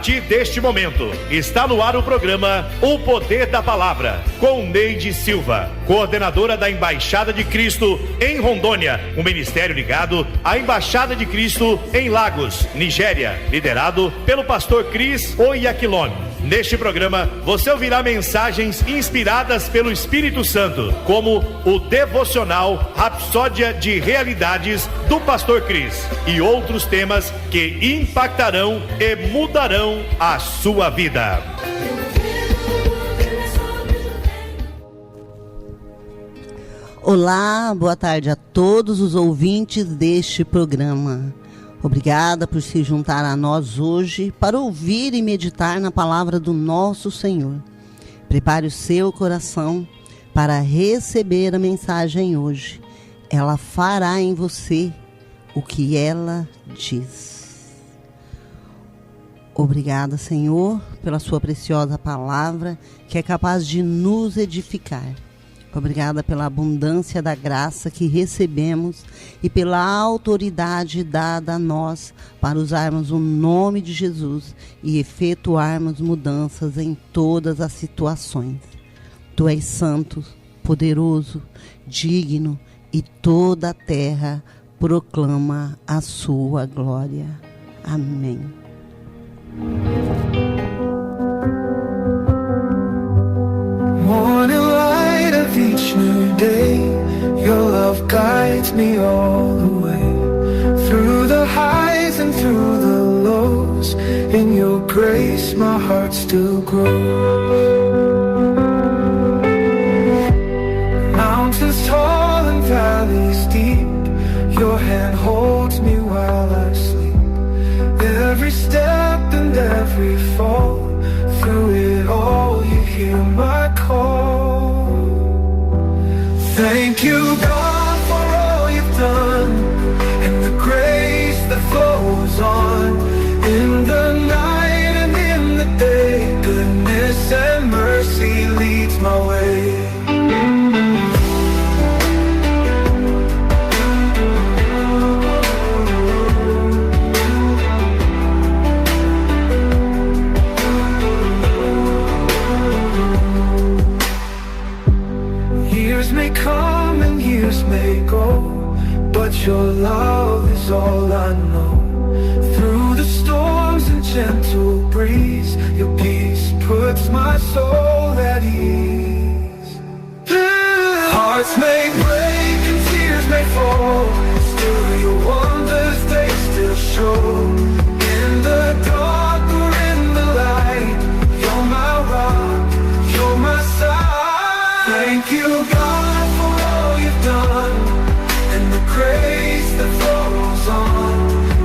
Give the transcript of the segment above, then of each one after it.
partir deste momento, está no ar o programa O Poder da Palavra, com Neide Silva, coordenadora da Embaixada de Cristo em Rondônia, um ministério ligado à Embaixada de Cristo em Lagos, Nigéria, liderado pelo pastor Cris Oyakhilome. Neste programa, você ouvirá mensagens inspiradas pelo Espírito Santo, como o devocional Rapsódia de Realidades do pastor Cris e outros temas que impactarão e mudarão a sua vida. Olá, boa tarde a todos os ouvintes deste programa. Obrigada por se juntar a nós hoje para ouvir e meditar na palavra do nosso Senhor. Prepare o seu coração para receber a mensagem hoje. Ela fará em você o que ela diz. Obrigada, Senhor, pela sua preciosa palavra que é capaz de nos edificar. Obrigada pela abundância da graça que recebemos e pela autoridade dada a nós para usarmos o nome de Jesus e efetuarmos mudanças em todas as situações. Tu és santo, poderoso, digno e toda a terra proclama a sua glória. Amém. Morning light of each new day, your love guides me all the way, through the highs and through the lows, in your grace my heart still grows. Mountains tall and valleys deep, your hand holds me while I sleep. Every step and every fall, through it all you hear my call. Thank you, God, for all you've done, and the grace that flows on, in the night and in the day. Goodness and mercy leads my way. Come and years may go, but your love is all I know. Through the storms and gentle breeze, your peace puts my soul at ease. Hearts may break and tears may fall, still your wonders they still show. In the dark or in the light, you're my rock, you're my side. Thank you, God, done, and the grace that flows on,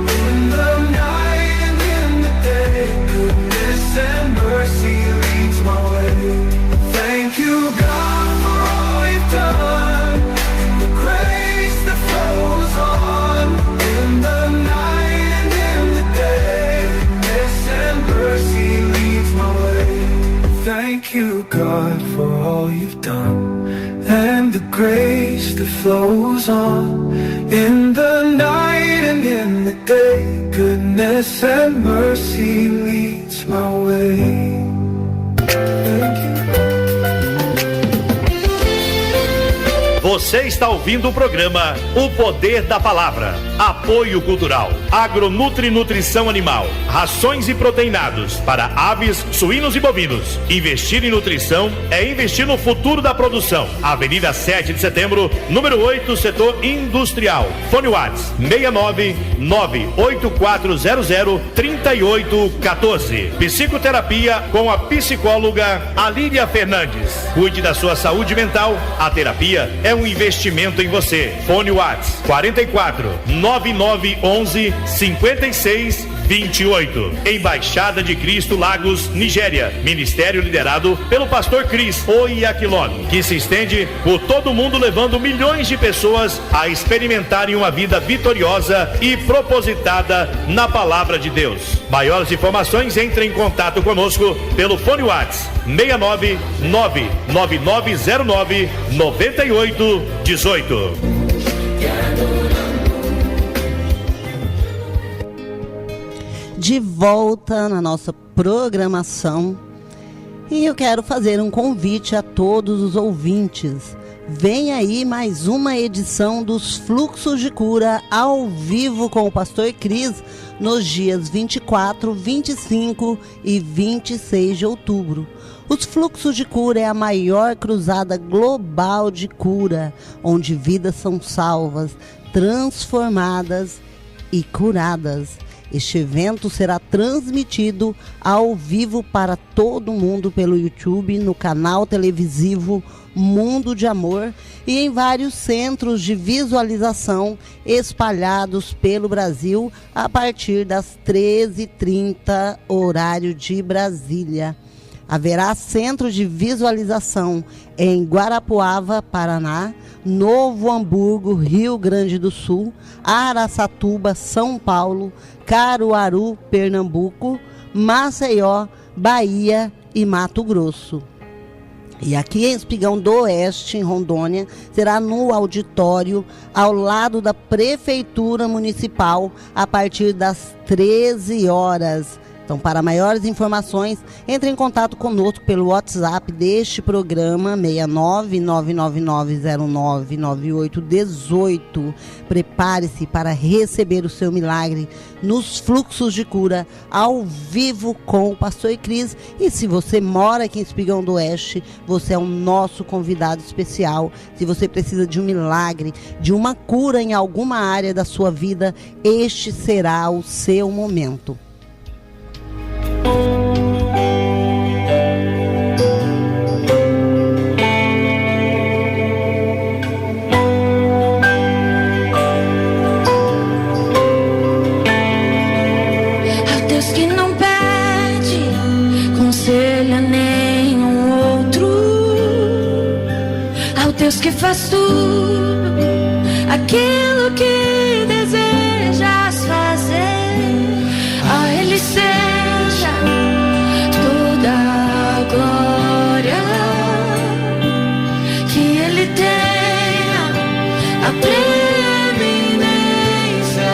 in the night and in the day. Goodness and mercy leads my way. Thank you, God, for all you've done, and the grace that flows on, in the night and in the day. Goodness and mercy leads my way. Thank you, God, for all you've done, and the grace that flows on, in the night and in the day. Goodness and mercy leads my way. Thank you. Você está ouvindo o programa O Poder da Palavra. Apoio cultural, Agronutri Nutrição Animal, rações e proteinados para aves, suínos e bovinos. Investir em nutrição é investir no futuro da produção. Avenida 7 de Setembro, número 8, setor industrial. Fone WhatsApp 699-8400-3814. Psicoterapia com a psicóloga Alíria Fernandes. Cuide da sua saúde mental. A terapia é um investimento em você. Fone WhatsApp 44 9911 56 28. Embaixada de Cristo Lagos, Nigéria. Ministério liderado pelo pastor Cris Oyakhilome, que se estende por todo o mundo, levando milhões de pessoas a experimentarem uma vida vitoriosa e propositada na palavra de Deus. Maiores informações, entre em contato conosco pelo fone WhatsApp 69 99909 9818. de volta na nossa programação. E eu quero fazer um convite a todos os ouvintes. Vem aí mais uma edição dos Fluxos de Cura ao vivo com o Pastor Cris nos dias 24, 25 e 26 de outubro. Os Fluxos de Cura é a maior cruzada global de cura, onde vidas são salvas, transformadas e curadas. Este evento será transmitido ao vivo para todo mundo pelo YouTube, no canal televisivo Mundo de Amor e em vários centros de visualização espalhados pelo Brasil a partir das 13h30, horário de Brasília. Haverá centro de visualização em Guarapuava, Paraná, Novo Hamburgo, Rio Grande do Sul, Araçatuba, São Paulo, Caruaru, Pernambuco, Maceió, Bahia e Mato Grosso. E aqui em Espigão do Oeste, em Rondônia, será no auditório ao lado da Prefeitura Municipal a partir das 13 horas. Então, para maiores informações, entre em contato conosco pelo WhatsApp deste programa, 69999099818. Prepare-se para receber o seu milagre nos Fluxos de Cura, ao vivo com o Pastor Cris. E se você mora aqui em Espigão do Oeste, você é o nosso convidado especial. Se você precisa de um milagre, de uma cura em alguma área da sua vida, este será o seu momento. Ao Deus que não pede conselho a nenhum outro, ao Deus que faz tudo aquilo que desejas fazer, a Ele seja toda a glória, que Ele tenha a preeminência.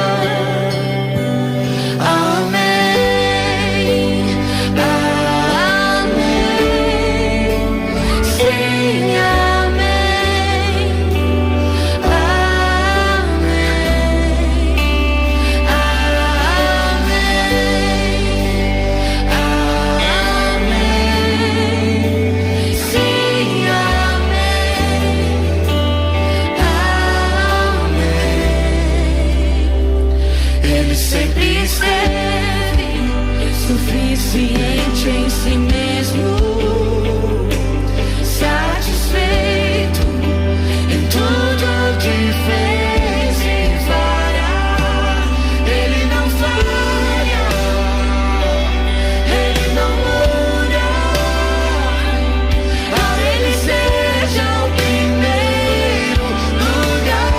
Amém, amém, sim, amém, sempre esteve suficiente em si mesmo, satisfeito em tudo que fez e fará. Ele não falha, Ele não muda, a Ele seja o primeiro lugar.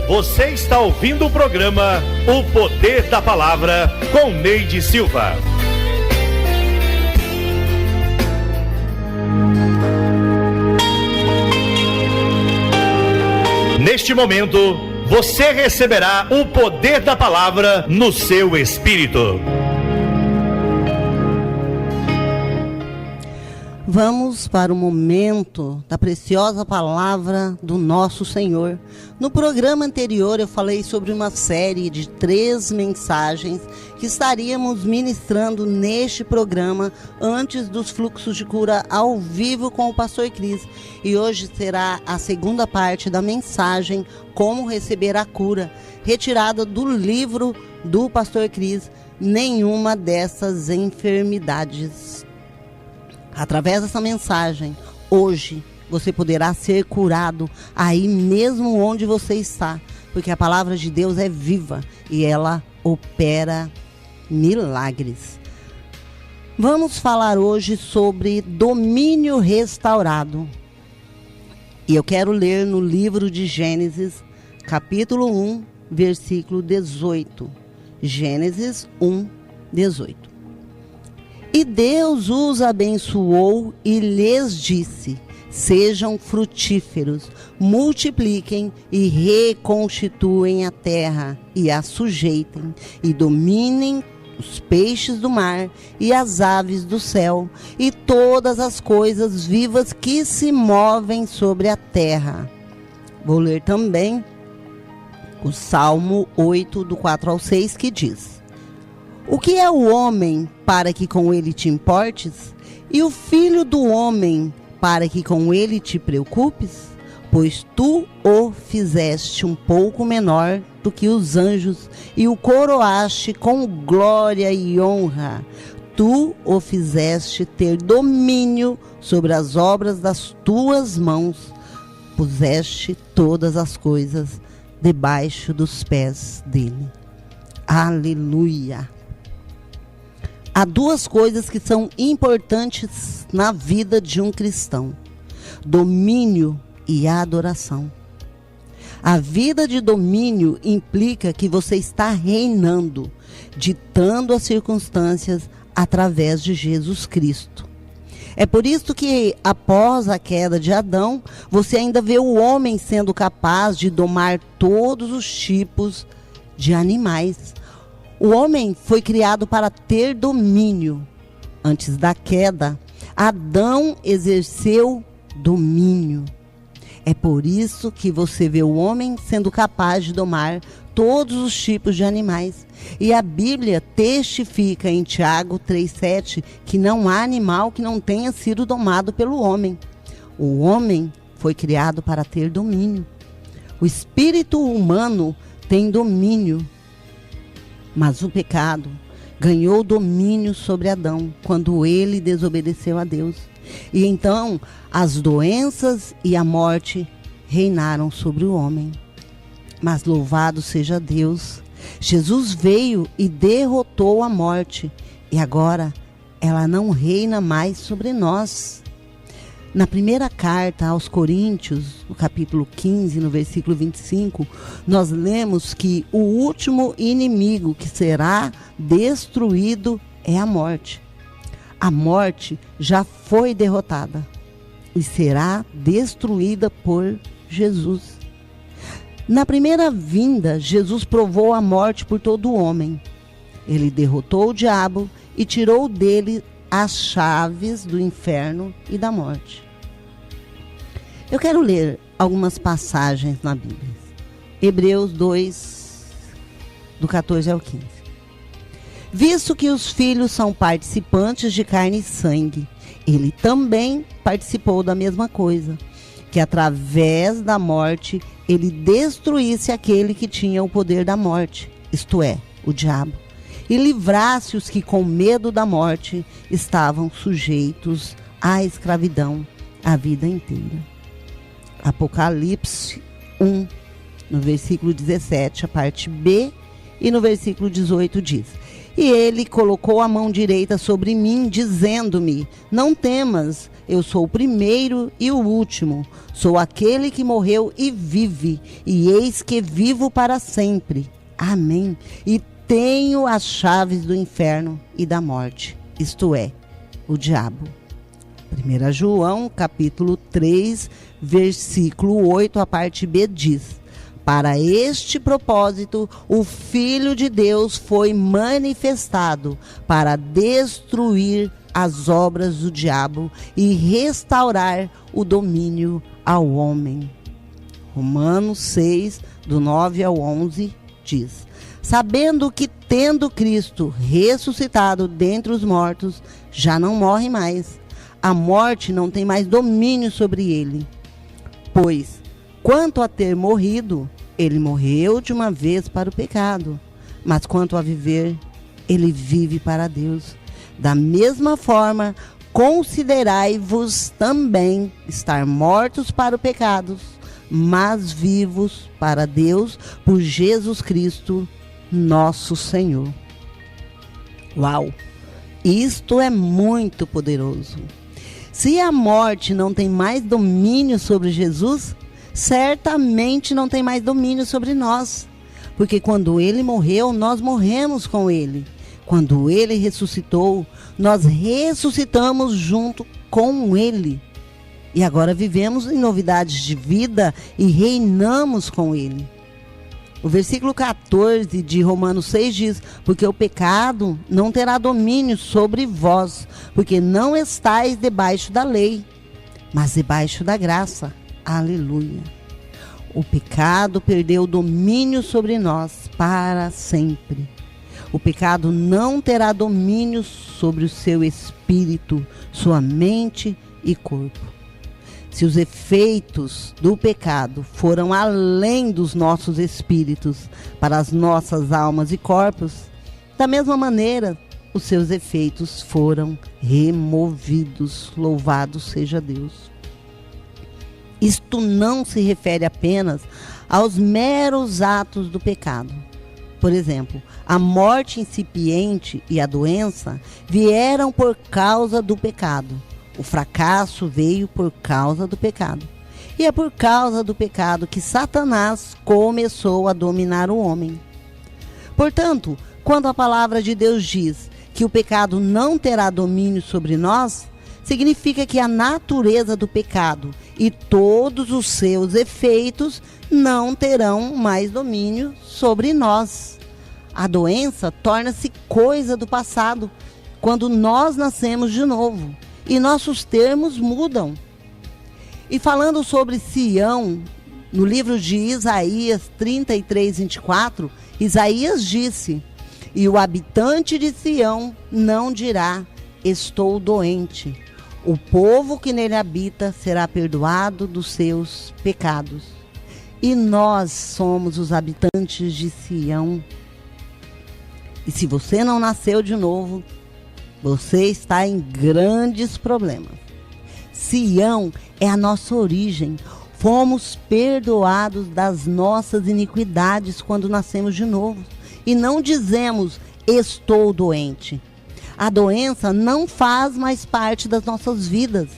Você está ouvindo o programa O Poder da Palavra com Neide Silva. Neste momento, você receberá o poder da palavra no seu espírito. Vamos para o momento da preciosa palavra do nosso Senhor. No programa anterior eu falei sobre uma série de 3 mensagens que estaríamos ministrando neste programa antes dos fluxos de cura ao vivo com o pastor Cris. E hoje será a segunda parte da mensagem Como Receber a Cura, retirada do livro do pastor Cris, Nenhuma Dessas Enfermidades. Através dessa mensagem, hoje, você poderá ser curado aí mesmo onde você está, porque a palavra de Deus é viva e ela opera milagres. Vamos falar hoje sobre domínio restaurado. E eu quero ler no livro de Gênesis, capítulo 1, versículo 18. Gênesis 1, 18. E Deus os abençoou e lhes disse: sejam frutíferos, multipliquem e reconstituem a terra e a sujeitem e dominem os peixes do mar e as aves do céu e todas as coisas vivas que se movem sobre a terra. Vou ler também o Salmo 8, do 4 ao 6, que diz: o que é o homem para que com ele te importes? E o filho do homem para que com ele te preocupes? Pois tu o fizeste um pouco menor do que os anjos e o coroaste com glória e honra. Tu o fizeste ter domínio sobre as obras das tuas mãos. Puseste todas as coisas debaixo dos pés dele. Aleluia! Há 2 coisas que são importantes na vida de um cristão: domínio e adoração. A vida de domínio implica que você está reinando, ditando as circunstâncias através de Jesus Cristo. É por isso que, após a queda de Adão, você ainda vê o homem sendo capaz de domar todos os tipos de animais. O homem foi criado para ter domínio. Antes da queda, Adão exerceu domínio. É por isso que você vê o homem sendo capaz de domar todos os tipos de animais. E a Bíblia testifica em Tiago 3,7 que não há animal que não tenha sido domado pelo homem. O homem foi criado para ter domínio. O espírito humano tem domínio. Mas o pecado ganhou domínio sobre Adão quando ele desobedeceu a Deus. E então as doenças e a morte reinaram sobre o homem. Mas louvado seja Deus, Jesus veio e derrotou a morte. E agora ela não reina mais sobre nós. Na primeira carta aos Coríntios, no capítulo 15, no versículo 25, nós lemos que o último inimigo que será destruído é a morte. A morte já foi derrotada e será destruída por Jesus. Na primeira vinda, Jesus provou a morte por todo homem. Ele derrotou o diabo e tirou dele as chaves do inferno e da morte. Eu quero ler algumas passagens na Bíblia. Hebreus 2, do 14 ao 15. Visto que os filhos são participantes de carne e sangue, ele também participou da mesma coisa, que através da morte ele destruísse aquele que tinha o poder da morte, isto é, o diabo, e livrasse os que com medo da morte estavam sujeitos à escravidão a vida inteira. Apocalipse 1, no versículo 17, a parte B, e no versículo 18 diz: e ele colocou a mão direita sobre mim, dizendo-me: não temas, eu sou o primeiro e o último, sou aquele que morreu e vive, e eis que vivo para sempre. Amém. E tenho as chaves do inferno e da morte, isto é, o diabo. 1 João, capítulo 3, versículo 8, a parte B diz: para este propósito, o Filho de Deus foi manifestado para destruir as obras do diabo e restaurar o domínio ao homem. Romanos 6, do 9 ao 11, diz: sabendo que, tendo Cristo ressuscitado dentre os mortos, já não morre mais. A morte não tem mais domínio sobre ele. Pois, quanto a ter morrido, ele morreu de uma vez para o pecado. Mas quanto a viver, ele vive para Deus. Da mesma forma, considerai-vos também estar mortos para o pecado, mas vivos para Deus por Jesus Cristo, nosso Senhor. Uau! Isto é muito poderoso. Se a morte não tem mais domínio sobre Jesus, certamente não tem mais domínio sobre nós. Porque quando ele morreu, nós morremos com ele. Quando ele ressuscitou, nós ressuscitamos junto com ele. E agora vivemos em novidades de vida e reinamos com ele. O versículo 14 de Romanos 6 diz: porque o pecado não terá domínio sobre vós, porque não estáis debaixo da lei, mas debaixo da graça. Aleluia. O pecado perdeu o domínio sobre nós para sempre. O pecado não terá domínio sobre o seu espírito, sua mente e corpo. Se os efeitos do pecado foram além dos nossos espíritos para as nossas almas e corpos, da mesma maneira, os seus efeitos foram removidos. Louvado seja Deus. Isto não se refere apenas aos meros atos do pecado. Por exemplo, a morte incipiente e a doença vieram por causa do pecado. O fracasso veio por causa do pecado. E é por causa do pecado que Satanás começou a dominar o homem. Portanto, quando a palavra de Deus diz que o pecado não terá domínio sobre nós, significa que a natureza do pecado e todos os seus efeitos não terão mais domínio sobre nós. A doença torna-se coisa do passado quando nós nascemos de novo e nossos termos mudam. E falando sobre Sião, no livro de Isaías 33, 24, Isaías disse: e o habitante de Sião não dirá, estou doente. O povo que nele habita será perdoado dos seus pecados. E nós somos os habitantes de Sião. E se você não nasceu de novo, você está em grandes problemas. Sião é a nossa origem. Fomos perdoados das nossas iniquidades quando nascemos de novo. E não dizemos, estou doente. A doença não faz mais parte das nossas vidas.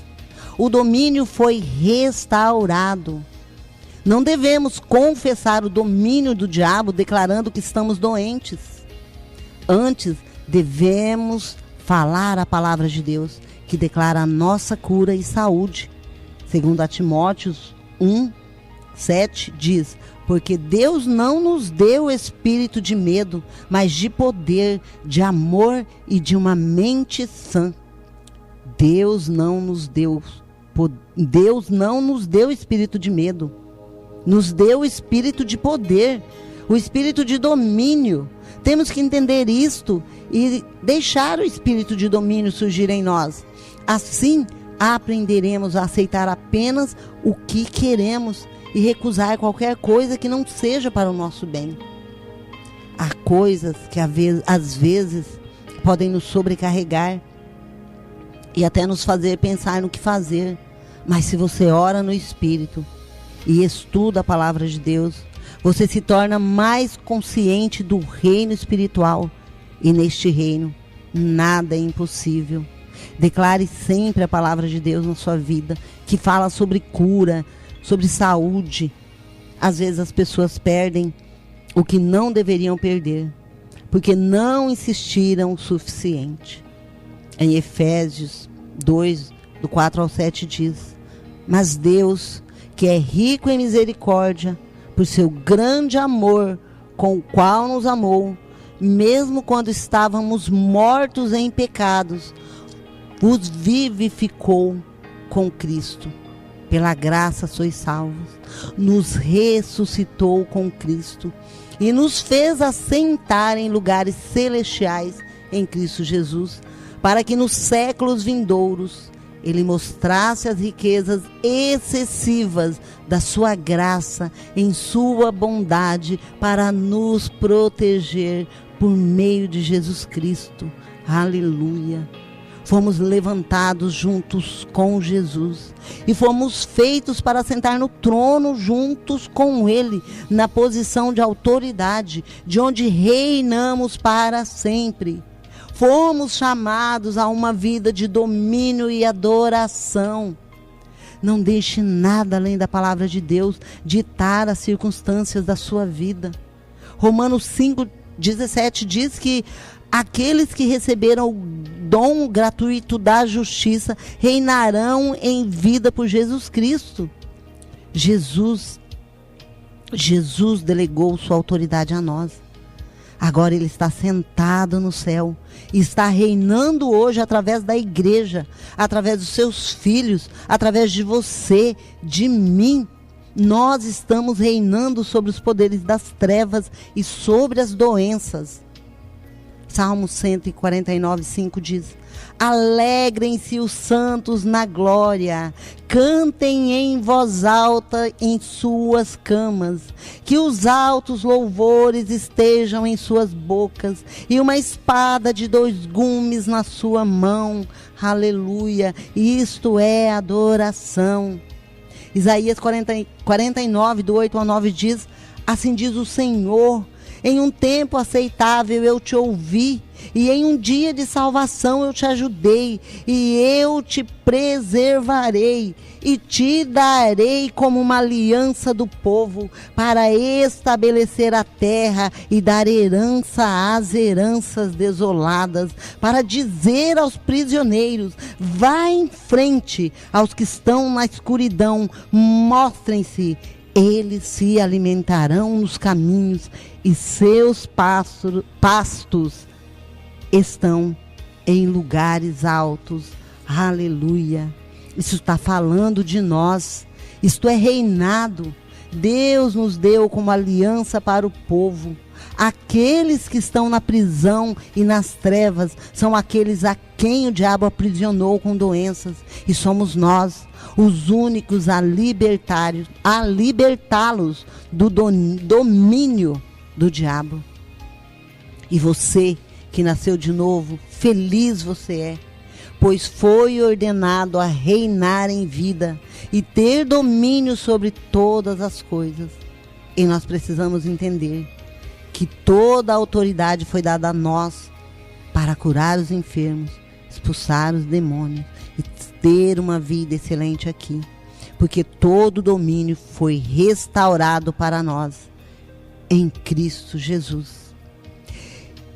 O domínio foi restaurado. Não devemos confessar o domínio do diabo declarando que estamos doentes. Antes, devemos falar a palavra de Deus, que declara a nossa cura e saúde. Segundo a Timóteo 1, 7 diz: porque Deus não nos deu espírito de medo, mas de poder, de amor e de uma mente sã. Deus não nos deu espírito de medo, nos deu o espírito de poder, o espírito de domínio. Temos que entender isto e deixar o espírito de domínio surgir em nós. Assim, aprenderemos a aceitar apenas o que queremos e recusar qualquer coisa que não seja para o nosso bem. Há coisas que às vezes podem nos sobrecarregar e até nos fazer pensar no que fazer. Mas se você ora no Espírito e estuda a palavra de Deus, você se torna mais consciente do reino espiritual. E neste reino, nada é impossível. Declare sempre a palavra de Deus na sua vida, que fala sobre cura, sobre saúde. Às vezes as pessoas perdem o que não deveriam perder, porque não insistiram o suficiente. Em Efésios 2, do 4 ao 7 diz: mas Deus, que é rico em misericórdia, por seu grande amor com o qual nos amou, mesmo quando estávamos mortos em pecados, vos vivificou com Cristo. Pela graça sois salvos, nos ressuscitou com Cristo e nos fez assentar em lugares celestiais em Cristo Jesus, para que nos séculos vindouros Ele mostrasse as riquezas excessivas da sua graça em sua bondade para nos proteger por meio de Jesus Cristo. Aleluia! Fomos levantados juntos com Jesus e fomos feitos para sentar no trono juntos com Ele, na posição de autoridade, de onde reinamos para sempre. Fomos chamados a uma vida de domínio e adoração. Não deixe nada além da palavra de Deus ditar as circunstâncias da sua vida. Romanos 5:17 diz que aqueles que receberam o dom gratuito da justiça reinarão em vida por Jesus Cristo. Jesus delegou sua autoridade a nós. Agora Ele está sentado no céu e está reinando hoje através da igreja, através dos seus filhos, através de você, de mim. Nós estamos reinando sobre os poderes das trevas e sobre as doenças. Salmo 149:5 diz: alegrem-se os santos na glória, cantem em voz alta em suas camas, que os altos louvores estejam em suas bocas e uma espada de 2 gumes na sua mão. Aleluia! Isto é adoração. Isaías 49, do 8 ao 9 diz: assim diz o Senhor, em um tempo aceitável eu te ouvi, e em um dia de salvação eu te ajudei, e eu te preservarei, e te darei como uma aliança do povo, para estabelecer a terra e dar herança às heranças desoladas, para dizer aos prisioneiros: vá em frente, aos que estão na escuridão, mostrem-se. Eles se alimentarão nos caminhos e seus pastos estão em lugares altos. Aleluia! Isso está falando de nós. Isto é reinado. Deus nos deu como aliança para o povo. Aqueles que estão na prisão e nas trevas são aqueles a quem o diabo aprisionou com doenças. E somos nós os únicos a libertá-los do domínio do diabo. E você que nasceu de novo, feliz você é, pois foi ordenado a reinar em vida e ter domínio sobre todas as coisas. E nós precisamos entender que toda a autoridade foi dada a nós para curar os enfermos, expulsar os demônios e ter uma vida excelente aqui, porque todo o domínio foi restaurado para nós em Cristo Jesus.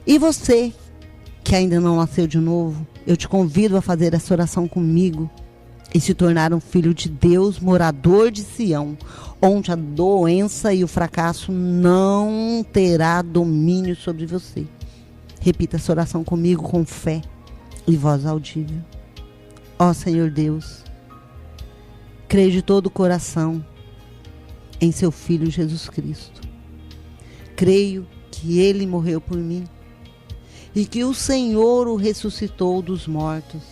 E você que ainda não nasceu de novo, eu te convido a fazer essa oração comigo e se tornar um filho de Deus, morador de Sião, onde a doença e o fracasso não terá domínio sobre você. Repita essa oração comigo com fé e voz audível. Ó Senhor Deus, creio de todo o coração em seu Filho Jesus Cristo. Creio que Ele morreu por mim e que o Senhor o ressuscitou dos mortos.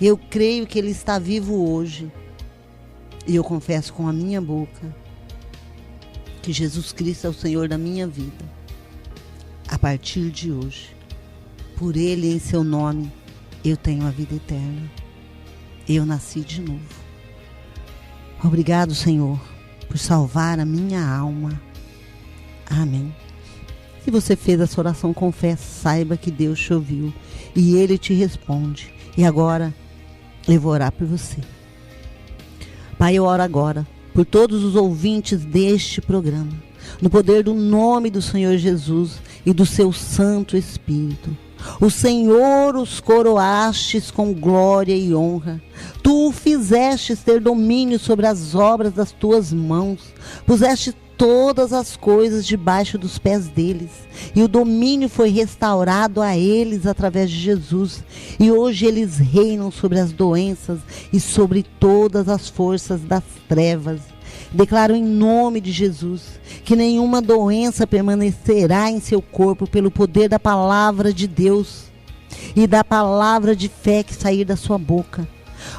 Eu creio que Ele está vivo hoje. E eu confesso com a minha boca que Jesus Cristo é o Senhor da minha vida. A partir de hoje, por Ele e em seu nome, eu tenho a vida eterna. Eu nasci de novo. Obrigado, Senhor, por salvar a minha alma. Amém. Se você fez essa oração com fé, saiba que Deus te ouviu e Ele te responde. E agora, eu vou orar por você. Pai, eu oro agora por todos os ouvintes deste programa, no poder do nome do Senhor Jesus e do seu Santo Espírito. O Senhor os coroastes com glória e honra. Tu o fizestes ter domínio sobre as obras das tuas mãos. Puseste todas as coisas debaixo dos pés deles. E o domínio foi restaurado a eles através de Jesus. E hoje eles reinam sobre as doenças e sobre todas as forças das trevas. Declaro em nome de Jesus que nenhuma doença permanecerá em seu corpo pelo poder da palavra de Deus e da palavra de fé que sair da sua boca.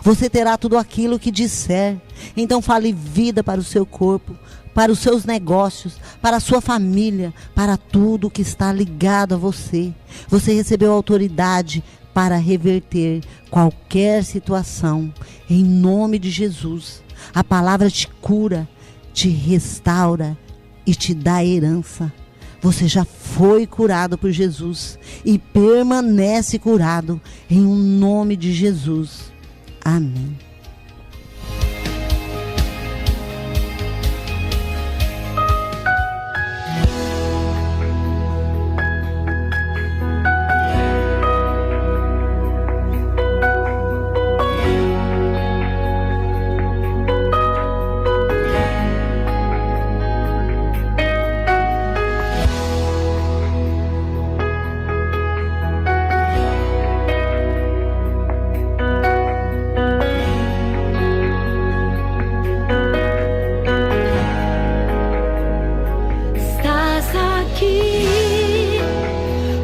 Você terá tudo aquilo que disser. Então fale vida para o seu corpo, para os seus negócios, para a sua família, para tudo que está ligado a você. Você recebeu autoridade para reverter qualquer situação. Em nome de Jesus, a palavra te cura, te restaura e te dá herança. Você já foi curado por Jesus e permanece curado em nome de Jesus. Amém.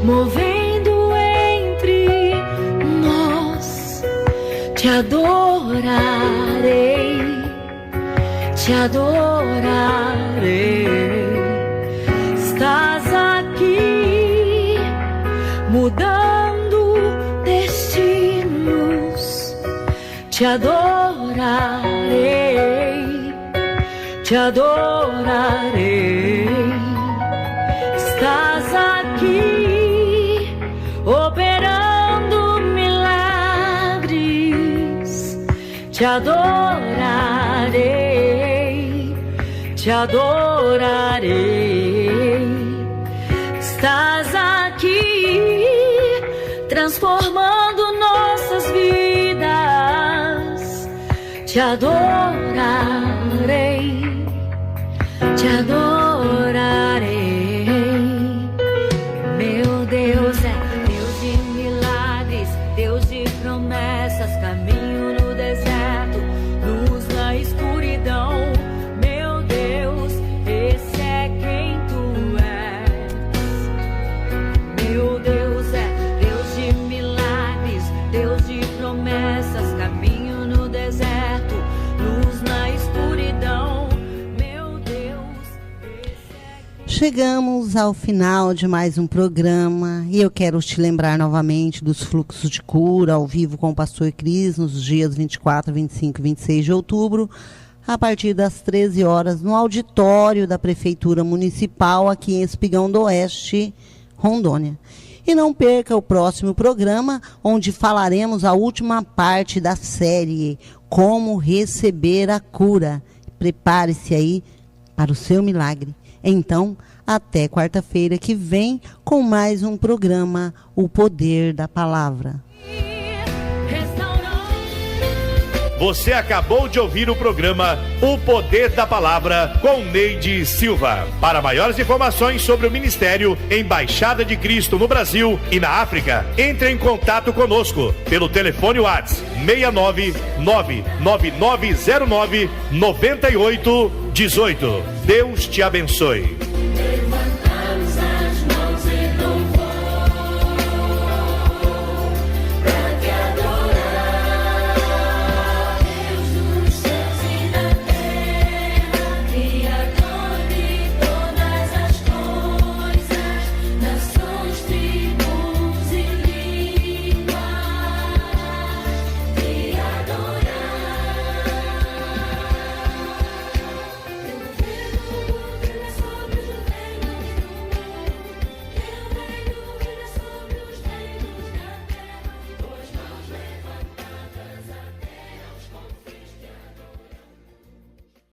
Movendo entre nós, te adorarei, te adorarei. Estás aqui, mudando destinos, te adorarei, te adorarei. Estás aqui, operando milagres, te adorarei, te adorarei. Estás aqui, transformando nossas vidas, te adorarei, te adorarei. Meu Deus é Deus de milagres, Deus de promessas, caminho no deserto, luz na escuridão. Meu Deus, esse é quem tu és. Meu Deus é Deus de milagres, Deus de promessas, caminho no deserto, luz na escuridão. Meu Deus, esse é... Chegamos ao final de mais um programa e eu quero te lembrar novamente dos fluxos de cura ao vivo com o Pastor Cris nos dias 24, 25 e 26 de outubro, a partir das 13 horas, no auditório da Prefeitura Municipal aqui em Espigão do Oeste, Rondônia. E não perca o próximo programa, onde falaremos a última parte da série Como Receber a Cura. Prepare-se aí para o seu milagre. Então, até quarta-feira que vem com mais um programa, O Poder da Palavra. Você acabou de ouvir o programa O Poder da Palavra com Neide Silva. Para maiores informações sobre o Ministério Embaixada de Cristo no Brasil e na África, entre em contato conosco pelo telefone WhatsApp 69999099818. Deus te abençoe.